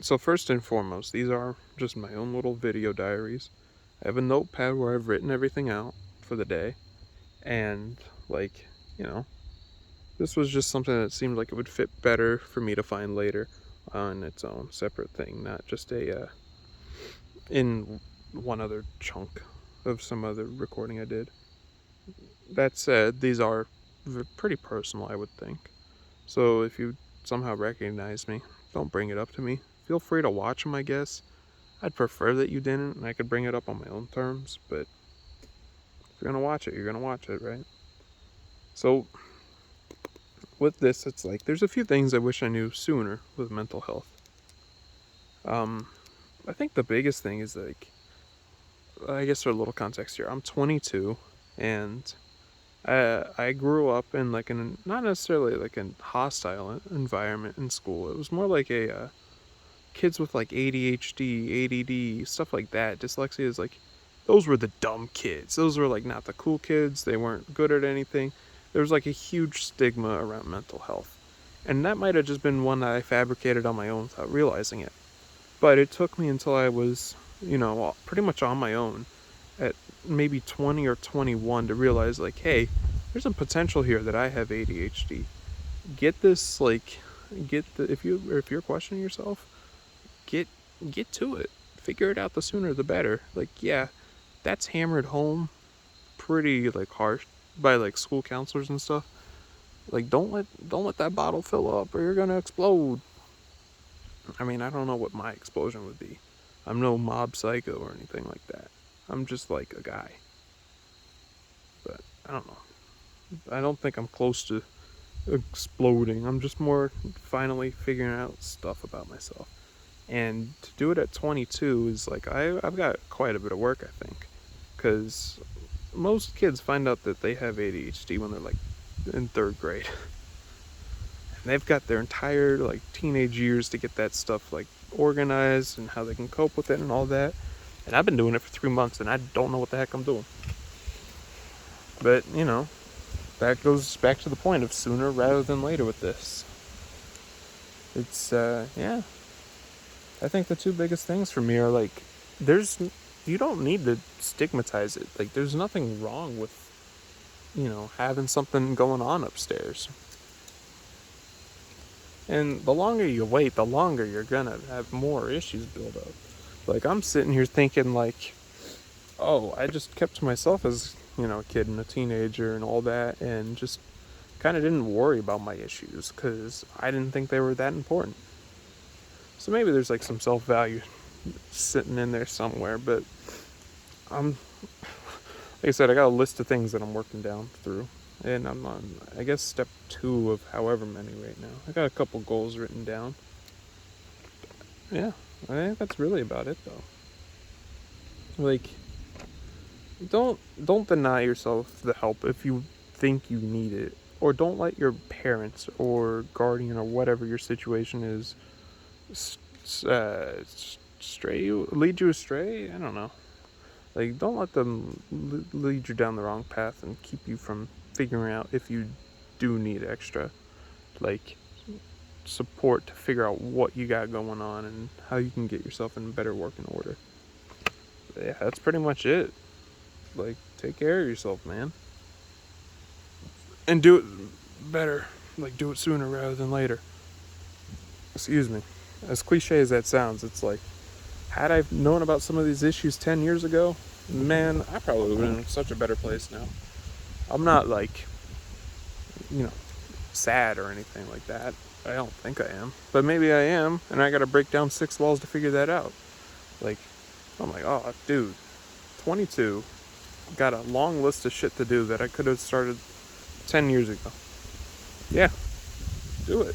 So first and foremost, these are just my own little video diaries. I have a notepad where I've written everything out for the day, and like, you know, this was just something that seemed like it would fit better for me to find later on its own separate thing, not just in one other chunk of some other recording I did. That said, these are pretty personal, I would think. So if you somehow recognize me, don't bring it up to me. Feel free to watch them, I guess. I'd prefer that you didn't, and I could bring it up on my own terms, but if you're gonna watch it, you're gonna watch it, right? So, with this, it's like there's a few things I wish I knew sooner with mental health. Um, I think the biggest thing is like, I guess for a little context here, I'm 22, and I grew up in like an not necessarily like a hostile environment in school. It was more like a kids with like ADHD, ADD, stuff like that. Dyslexia is like, those were the dumb kids. Those were like not the cool kids. They weren't good at anything. There was like a huge stigma around mental health. And that might have just been one that I fabricated on my own without realizing it. But it took me until I was, pretty much on my own at maybe 20 or 21 to realize, like, hey, there's a potential here that I have ADHD. Get this, like, if you're questioning yourself, get get to it. Figure it out, the sooner the better. Like, yeah, that's hammered home pretty like harsh by like school counselors and stuff. Like, don't let that bottle fill up or you're gonna explode. I mean, I don't know what my explosion would be. I'm no mob psycho or anything like that. I'm just like a guy. But I don't know. I don't think I'm close to exploding. I'm just more finally figuring out stuff about myself. And to do it at 22 is like, I've got quite a bit of work, I think. Because most kids find out that they have ADHD when they're like in third grade. And they've got their entire like teenage years to get that stuff like organized and how they can cope with it and all that. And I've been doing it for 3 months and I don't know what the heck I'm doing. But, that goes back to the point of sooner rather than later with this. It's, yeah. I think the two biggest things for me are like, you don't need to stigmatize it. Like, there's nothing wrong with, having something going on upstairs. And the longer you wait, the longer you're gonna have more issues build up. Like, I'm sitting here thinking, like, oh, I just kept to myself as, a kid and a teenager and all that, and just kind of didn't worry about my issues because I didn't think they were that important. So maybe there's like some self value sitting in there somewhere, but I'm, like I said, I got a list of things that I'm working down through. And I'm on, I guess, step 2 of however many right now. I got a couple goals written down. Yeah, I think that's really about it, though. Like, don't deny yourself the help if you think you need it, or don't let your parents or guardian or whatever your situation is lead you astray. I don't know. Like, don't let them lead you down the wrong path and keep you from figuring out if you do need extra, like, support to figure out what you got going on and how you can get yourself in better working order. But yeah, that's pretty much it. Like, take care of yourself, man. And do it better. Like, do it sooner rather than later. Excuse me. As cliche as that sounds, it's like, had I known about some of these issues 10 years ago, man, I probably would have been in such a better place now. I'm not like, you know, sad or anything like that. I don't think I am. But maybe I am, and I gotta break down 6 walls to figure that out. Like, I'm like, oh, dude, 22, got a long list of shit to do that I could have started 10 years ago. Yeah, do it.